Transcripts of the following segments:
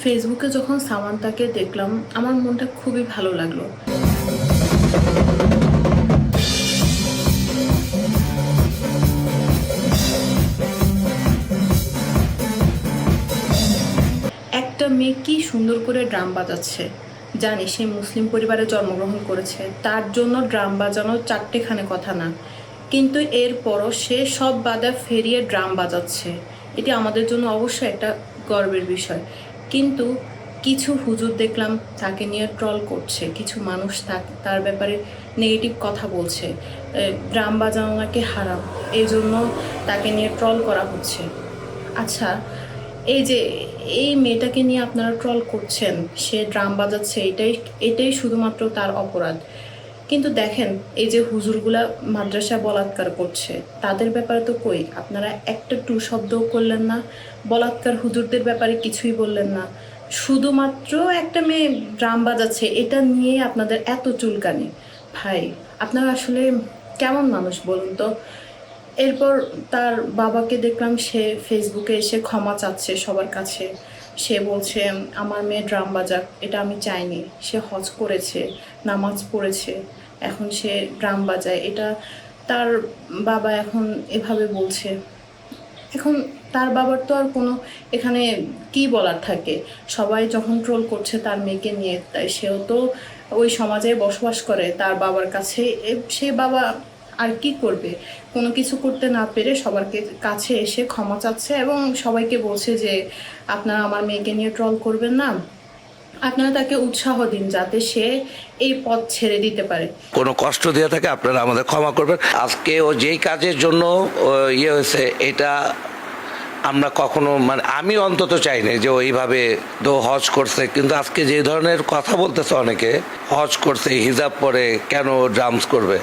ফেসবুকে যখন সামান্তাকে দেখলাম আমার মনটা খুবই ভালো লাগলো। একটা মেয়ে কি সুন্দর করে ড্রাম বাজাচ্ছে। জানি সে মুসলিম পরিবারে জন্মগ্রহণ করেছে, তার জন্য ড্রাম বাজানো চারটেখানে কথা না, কিন্তু এরপরও সে সব বাধা ফেরিয়ে ড্রাম বাজাচ্ছে। এটি আমাদের জন্য অবশ্যই একটা গর্বের বিষয়। কিন্তু কিছু হুজুর দেখলাম তাকে নিয়ে ট্রল করছে, কিছু মানুষ তার ব্যাপারে নেগেটিভ কথা বলছে, ড্রাম বাজানো নাকি হারাম, এই জন্য তাকে নিয়ে ট্রল করা হচ্ছে। আচ্ছা, এই যে এই মেয়েটাকে নিয়ে আপনারা ট্রল করছেন, সে ড্রাম বাজাচ্ছে, এটাই শুধুমাত্র তার অপরাধ। কিন্তু দেখেন, এই যে হুজুরগুলা মাদ্রাসা বলাৎকার করছে, তাদের ব্যাপারে তো কই আপনারা একটা টু শব্দও করলেন না। বলাৎকার হুজুরদের ব্যাপারে কিছুই বললেন না। শুধুমাত্র একটা মেয়ে ড্রাম বাজাচ্ছে, এটা নিয়ে আপনাদের এত চুলকানি। ভাই, আপনারা আসলে কেমন মানুষ বলুন তো। এরপর তার বাবাকে দেখলাম সে ফেসবুকে এসে ক্ষমা চাচ্ছে সবার কাছে। সে বলছে আমার মেয়ে ড্রাম বাজাক, এটা আমি চাইনি। সে হজ করেছে, নামাজ পড়েছে, এখন সে ড্রাম বাজায়, এটা তার বাবা এখন এভাবে বলছে। এখন তার বাবার তো আর কোনো এখানে কি বলার থাকে। সবাই যখন ট্রোল করছে তার মেয়েকে নিয়ে, তাই সেও তো ওই সমাজে বসবাস করে। তার বাবার কাছে সে বাবা আর কি করবে, কোনো কিছু করতে না পেরে সবার কাছে এসে ক্ষমা চাচ্ছে এবং সবাইকে বলছে যে আপনারা আমার মেয়েকে নিয়ে ট্রল করবেন না, আপনারা তাকে উৎসাহ দিন যাতে সে এই পথ ছেড়ে দিতে পারে। কোনো কষ্ট দিয়ে থাকে আপনারা আমাদের ক্ষমা করবেন। আজকে ও যেই কাজের জন্য ইয়ে হয়েছে, এটা আমরা কখনো আমি অন্তত চাই না যে ওইভাবে তো হজ করছে, কিন্তু আজকে যে ধরনের কথা বলতেছে অনেকে, হজ করছে হিজাব পরে কেন ড্রামস করবে।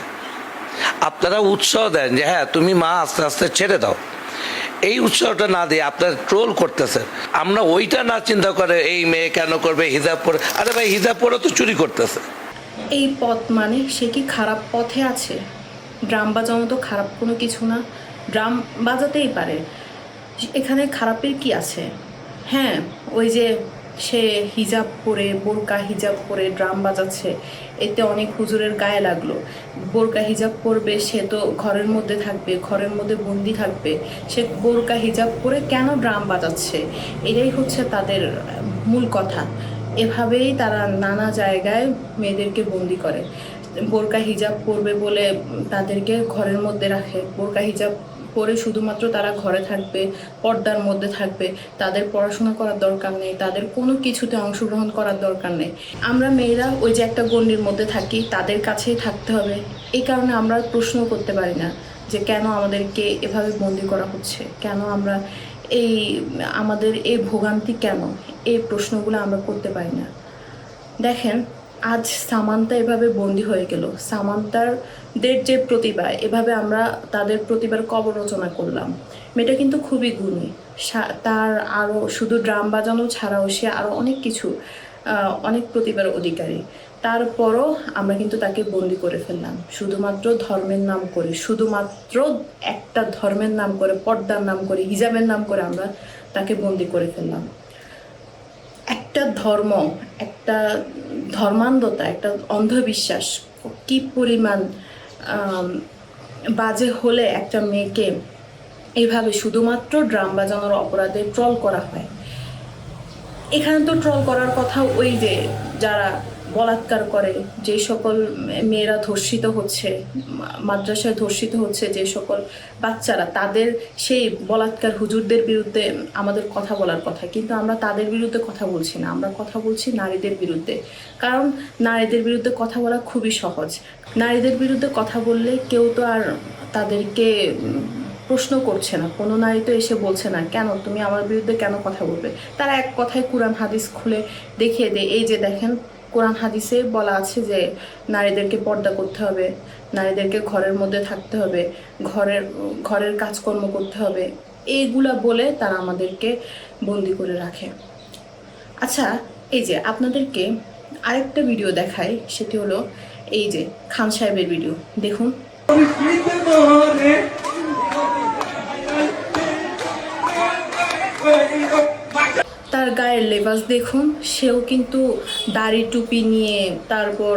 আপনারা উৎসাহ দেন যে হ্যাঁ তুমি মা আস্তে আস্তে ছেড়ে দাও, এই উৎসাহটা না দিয়ে আপনারা ট্রোল করতেছেন। আমরা ওইটা না চিন্তা করে এই মেয়ে কেন করবে হিজাব পরে, আরে ভাই হিজাব পরে তো চুরি করতেছে। এই পথ মানে সে কি খারাপ পথে আছে? ড্রাম বাজানো তো খারাপ কোনো কিছু না, ড্রাম বাজাতেই পারে, এখানে খারাপের কি আছে? হ্যাঁ, ওই যে সে হিজাব পরে, বোরকা হিজাব পরে ড্রাম বাজাচ্ছে, এতে অনেক হুজুরের গায়ে লাগলো। বোরকা হিজাব পরবে, সে তো ঘরের মধ্যে থাকবে, ঘরের মধ্যে বন্দি থাকবে, সে বোরকা হিজাব পরে কেন ড্রাম বাজাচ্ছে, এটাই হচ্ছে তাদের মূল কথা। এভাবেই তারা নানা জায়গায় মেয়েদেরকে বন্দি করে। বোরকা হিজাব পরবে বলে তাদেরকে ঘরের মধ্যে রাখে, বোরকা হিজাব পরে শুধুমাত্র তারা ঘরে থাকবে, পর্দার মধ্যে থাকবে, তাদের পড়াশোনা করার দরকার নেই, তাদের কোনো কিছুতে অংশগ্রহণ করার দরকার নেই। আমরা মেয়েরা ওই যে একটা গণ্ডির মধ্যে থাকি, তাদের কাছেই থাকতে হবে। এই কারণে আমরা প্রশ্ন করতে পারি না যে কেন আমাদেরকে এভাবে বন্দি করা হচ্ছে, কেন আমরা আমাদের এই ভোগান্তি কেন, এই প্রশ্নগুলো আমরা করতে পারি না। দেখেন, আজ সামান্তা এভাবে বন্দি হয়ে গেল, সামান্তাদের যে প্রতিভা, এভাবে আমরা তাদের প্রতিভার কবর রচনা করলাম। মেয়েটা কিন্তু খুবই গুণী, তার আরও শুধু ড্রাম বাজানো ছাড়াও সে আরও অনেক কিছু, অনেক প্রতিভার অধিকারী। তারপরও আমরা কিন্তু তাকে বন্দি করে ফেললাম শুধুমাত্র ধর্মের নাম করে, শুধুমাত্র একটা ধর্মের নাম করে, পর্দার নাম করে, হিজাবের নাম করে আমরা তাকে বন্দি করে ফেললাম। একটা ধর্ম, একটা ধর্মান্ধতা, একটা অন্ধবিশ্বাস কি পরিমাণ বাজে হলে একটা মেয়েকে এইভাবে শুধুমাত্র ড্রাম বাজানোর অপরাধে ট্রল করা হয়। এখানে তো ট্রল করার কথা ওই যে যারা বলাৎকার করে, যে সকল মেয়েরা ধর্ষিত হচ্ছে, মাদ্রাসায় ধর্ষিত হচ্ছে যে সকল বাচ্চারা, তাদের সেই বলাৎকার হুজুরদের বিরুদ্ধে আমাদের কথা বলার কথা। কিন্তু আমরা তাদের বিরুদ্ধে কথা বলছি না, আমরা কথা বলছি নারীদের বিরুদ্ধে। কারণ নারীদের বিরুদ্ধে কথা বলা খুবই সহজ। নারীদের বিরুদ্ধে কথা বললে কেউ তো আর তাদেরকে প্রশ্ন করছে না, কোনো নারী তো এসে বলছে না কেন তুমি আমার বিরুদ্ধে কেন কথা বলবে। তারা এক কথায় কোরআন হাদিস খুলে দেখিয়ে দেয়, এই যে দেখেন কোরআন হাদিসে বলা আছে যে নারীদেরকে পর্দা করতে হবে, নারীদেরকে ঘরের মধ্যে থাকতে হবে, ঘরের কাজকর্ম করতে হবে, এইগুলা বলে তারা আমাদেরকে বন্দি করে রাখে। আচ্ছা, এই যে আপনাদেরকে আরেকটা ভিডিও দেখাই, সেটি হলো এই যে খান সাহেবের ভিডিও, দেখুন। তার গায়ের লেবাস দেখুন, সেও কিন্তু দাড়ি টুপি নিয়ে তারপর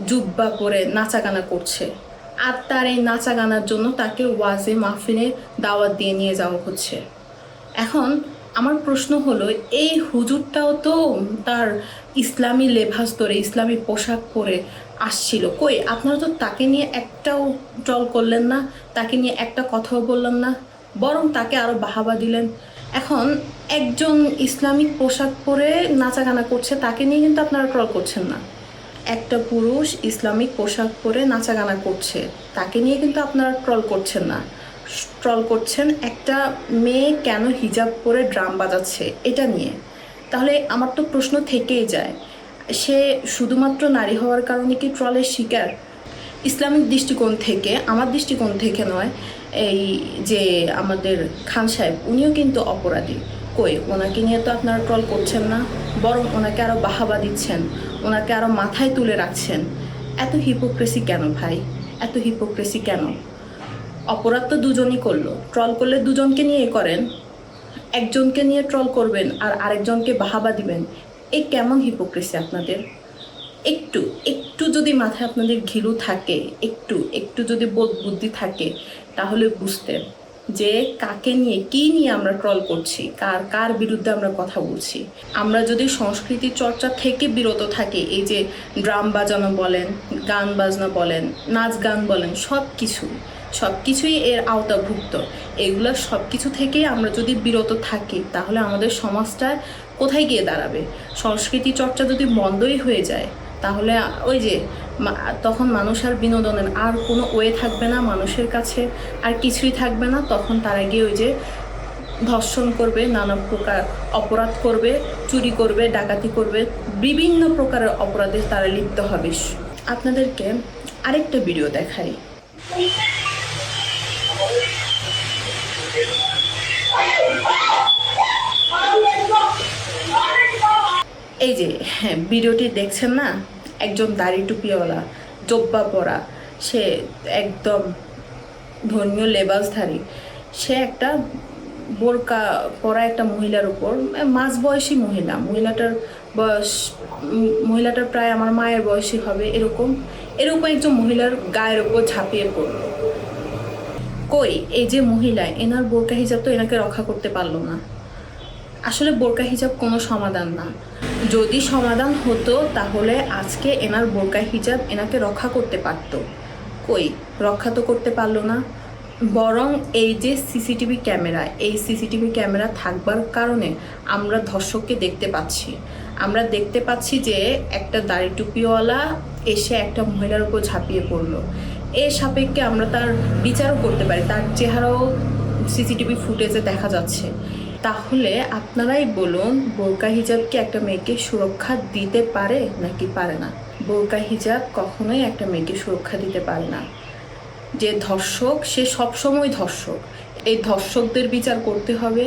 জুব্বা পরে নাচাগানা করছে। আর তার এই নাচাগানার জন্য তাকে ওয়াজে মাহফিলে দাওয়াত দিয়ে নিয়ে যাওয়া হচ্ছে। এখন আমার প্রশ্ন হলো, এই হুজুরটাও তো তার ইসলামী লেবাস ধরে ইসলামী পোশাক পরে আসছিল, কই আপনারা তো তাকে নিয়ে একটাও ট্রল করলেন না, তাকে নিয়ে একটা কথাও বললেন না, বরং তাকে আরও বাহাবা দিলেন। এখন একজন ইসলামিক পোশাক পরে নাচাগানা করছে, তাকে নিয়ে কিন্তু আপনারা ট্রল করছেন না। একটা পুরুষ ইসলামিক পোশাক পরে নাচাগানা করছে, তাকে নিয়ে কিন্তু আপনারা ট্রল করছেন না। ট্রল করছেন একটা মেয়ে কেন হিজাব পরে ড্রাম বাজাচ্ছে এটা নিয়ে। তাহলে আমার তো প্রশ্ন থেকেই যায়, সে শুধুমাত্র নারী হওয়ার কারণে কি ট্রলের শিকার? ইসলামিক দৃষ্টিকোণ থেকে, আমার দৃষ্টিকোণ থেকে নয়, এই যে আমাদের খান সাহেব উনিও কিন্তু অপরাধী। কই ওনাকে নিয়ে তো আপনারা ট্রল করছেন না, বরং ওনাকে আরও বাহাবা দিচ্ছেন, ওনাকে আরও মাথায় তুলে রাখছেন। এত হিপোক্রেসি কেন ভাই, এত হিপোক্রেসি কেন? অপরাধ তো দুজনই করলো, ট্রল করলে দুজনকে নিয়ে করেন, একজনকে নিয়ে ট্রল করবেন আর আরেকজনকে বাহাবা দিবেন। এই কেমন হিপোক্রেসি আপনাদের? একটু একটু যদি মাথায় আপনাদের ঘিলু থাকে, একটু একটু যদি বোধ বুদ্ধি থাকে, তাহলে বুঝতেন যে কাকে নিয়ে কী নিয়ে আমরা ট্রল করছি, কার কার বিরুদ্ধে আমরা কথা বলছি। আমরা যদি সংস্কৃতি চর্চা থেকে বিরত থাকি, এই যে ড্রাম বাজানো বলেন, গান বাজনা বলেন, নাচ গান বলেন, সব কিছুই এর আওতাভুক্ত। এগুলো সব কিছু থেকেই আমরা যদি বিরত থাকি, তাহলে আমাদের সমাজটা কোথায় গিয়ে দাঁড়াবে? সংস্কৃতি চর্চা যদি বন্ধই হয়ে যায়, তাহলে ওই যে তখন মানুষ আর বিনোদনের আর কোনো ওয়ে থাকবে না, মানুষের কাছে আর কিছুই থাকবে না। তখন তারা গিয়ে ওই যে ধর্ষণ করবে, নানা প্রকার অপরাধ করবে, চুরি করবে, ডাকাতি করবে, বিভিন্ন প্রকারের অপরাধে তারা লিপ্ত হবে। আপনাদেরকে আরেকটা ভিডিও দেখাই। এই যে ভিডিওটি দেখছেন না, একজন দাড়ি টুপিওয়ালা, জব্বা পরা, সে একদম ধর্মীয় লেবাসধারী, সে একটা বোরকা পরা একটা মহিলার উপর, মাঝবয়সী মহিলাটার প্রায় আমার মায়ের বয়সী হবে, এরকম একজন মহিলার গায়ের উপর ঝাঁপিয়ে পড়ল। কই এই যে মহিলা, এনার বোরকা হিজাব তো এনাকে রক্ষা করতে পারলো না। আসলে বোরকা হিজাব কোনো সমাধান না। যদি সমাধান হতো তাহলে আজকে এনার বোরকা হিজাব এনাকে রক্ষা করতে পারতো। কই রক্ষা তো করতে পারলো না, বরং এই যে সিসিটিভি ক্যামেরা, এই সিসিটিভি ক্যামেরা থাকবার কারণে আমরা ধর্ষককে দেখতে পাচ্ছি যে একটা দাড়ি টুপিওয়ালা এসে একটা মহিলার উপর ঝাঁপিয়ে পড়লো। এর সাপেক্ষে আমরা তার বিচারও করতে পারি, তার চেহারাও সিসিটিভি ফুটেজে দেখা যাচ্ছে। তাহলে আপনারাই বলুন, বোরকা হিজাব কি একটা মেয়েকে সুরক্ষা দিতে পারে নাকি পারে না? বোরকা হিজাব কখনোই একটা মেয়েকে সুরক্ষা দিতে পারে না। যে ধর্ষক সে সবসময় ধর্ষক। এই ধর্ষকদের বিচার করতে হবে,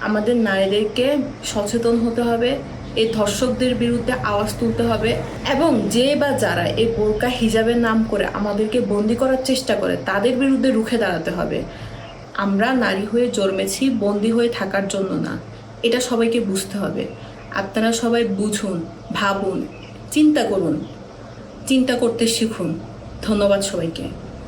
আমাদের নারীদেরকে সচেতন হতে হবে, এই ধর্ষকদের বিরুদ্ধে আওয়াজ তুলতে হবে, এবং যে বা যারা এই বোরকা হিজাবের নাম করে আমাদেরকে বন্দি করার চেষ্টা করে তাদের বিরুদ্ধে রুখে দাঁড়াতে হবে। আমরা নারী হয়ে জন্মেছি বন্দি হয়ে থাকার জন্য না, এটা সবাইকে বুঝতে হবে। আপনারা সবাই বুঝুন, ভাবুন, চিন্তা করুন, চিন্তা করতে শিখুন। ধন্যবাদ সবাইকে।